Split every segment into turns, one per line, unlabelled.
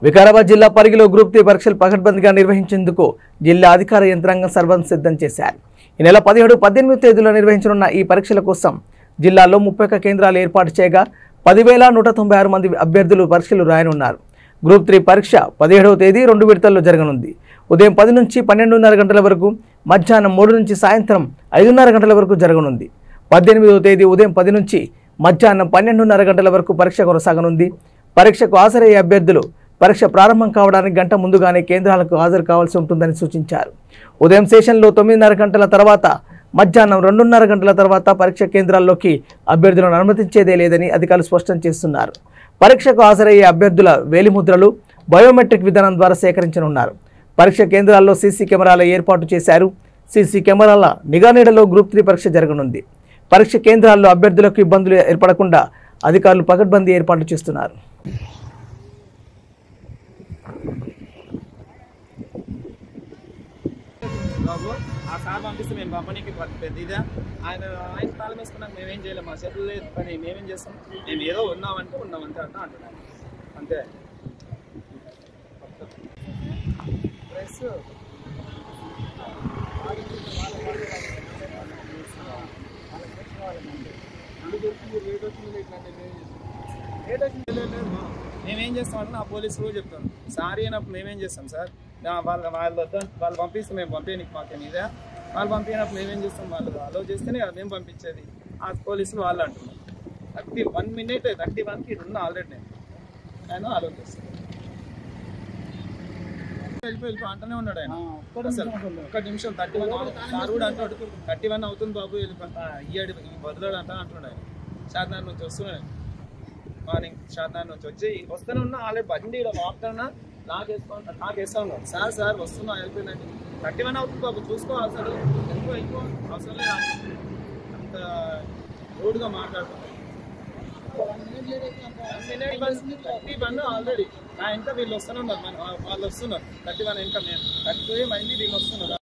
వికారాబాద్ జిల్లా పరిగిలో గ్రూప్ 3 పరీక్షలు పకడ్బందీగా నిర్వహించేందుకు జిల్లా అధికార యంత్రాంగం సర్వం సిద్ధం చేశారు. ఈ నెల 17, 18 తేదీల్లో నిర్వహించనున్న ఈ పరీక్షల కోసం జిల్లాలో 31 కేంద్రాలు ఏర్పాటు చేయగా 10,196 మంది అభ్యర్థులు పరీక్షలు రాయనున్నారు. గ్రూప్ 3 పరీక్ష 17వ తేదీ 2 విడతల్లో జరగనుంది. ఉదయం 10 నుంచి 12:30 గంటల వరకు, మధ్యాహ్నం 3 నుంచి సాయంత్రం 5:30 గంటల వరకు జరగనుంది. 18వ తేదీ ఉదయం 10 నుంచి మధ్యాహ్నం 12:30 గంటల వరకు పరీక్ష కొనసాగనుంది. పరీక్షకు హాజరయ్యే అభ్యర్థులు పరీక్ష ప్రారంభం కావడానికి గంట ముందుగానే కేంద్రాలకు హాజరు కావాల్సి ఉంటుందని సూచించారు. ఉదయం సెషన్లో 9:30 గంటల తర్వాత, మధ్యాహ్నం 2:30 గంటల తర్వాత పరీక్ష కేంద్రాల్లోకి అభ్యర్థులను అనుమతించేదే లేదని అధికారులు స్పష్టం చేస్తున్నారు. పరీక్షకు హాజరయ్యే అభ్యర్థుల వేలిముద్రలు బయోమెట్రిక్ విధానం ద్వారా సేకరించనున్నారు. పరీక్ష కేంద్రాల్లో సీసీ కెమెరాల ఏర్పాటు చేశారు. సీసీ కెమెరాల నిఘా నీడలో గ్రూప్ 3 పరీక్ష జరగనుంది. పరీక్ష కేంద్రాల్లో అభ్యర్థులకు ఇబ్బందులు ఏర్పడకుండా అధికారులు పకడ్బందీ ఏర్పాట్లు చేస్తున్నారు.
ఆ సార్ పంపిస్తే మేము పంపనీకి పెద్ద ఇదే ఆయన తాళం వేసుకున్నాక మేమేం చేయలేము. మా చేతులు లేదు పని, మేమేం చేస్తాం? మేము ఏదో ఉన్నామంటే ఉన్నామంటే అంటున్నాను అంతే. ప్లస్ మేమేం చేస్తామంటే నా పోలీసులు చెప్తాను సారీ అయినప్పుడు మేమేం చేస్తాం సార్, వాళ్ళు పంపిస్తే మేము పంపేయనికి మాకేం ఇదే, వాళ్ళు పంపినప్పుడు మేమేం చేస్తాం, వాళ్ళు అలో చేస్తేనే కదా మేము పంపించేది. ఆ పోలీసులు వాళ్ళు అంటున్నారు 31 minute 31కి ఉన్న ఆల్రెడీ నేను అలో చేస్తాను. వెళ్ళిపో అంటూనే ఉన్నాడు ఆయన. అసలు 1 నిమిషం 31 సార్ కూడా అంటాడు 31 అవుతుంది బాబు ఇయ్యాడు వదలాడు అంటున్నాడు ఆయన. షాద్నగర్ నుంచి వస్తున్నాడు, మార్నింగ్ షాద్నగర్ నుంచి వస్తూనే ఉన్నా ఆల్రెడీ బండి వాపుతున్నా నాకేస్తా ఉన్నాడు. సార్ వస్తున్నా అయిపోయిందండి 31 అవుతుంది బాబు చూసుకో, అసలు ఎక్కువ అవసరం లేదు అంత రోడ్గా మాట్లాడుతున్నాడు. 31 ఆల్రెడీ నా ఇంకా వీళ్ళు వస్తూనే ఉన్నారు, వాళ్ళు వస్తున్నారు 31 ఇంకా నేను 32 మంది వీళ్ళు వస్తున్నారు.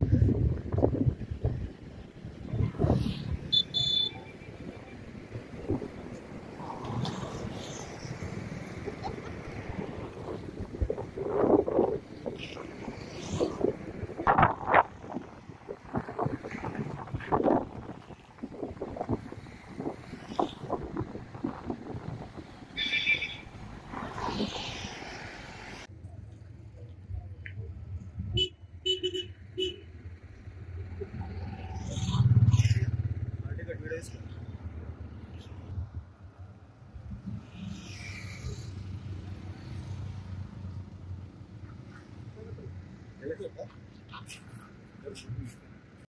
Gracias.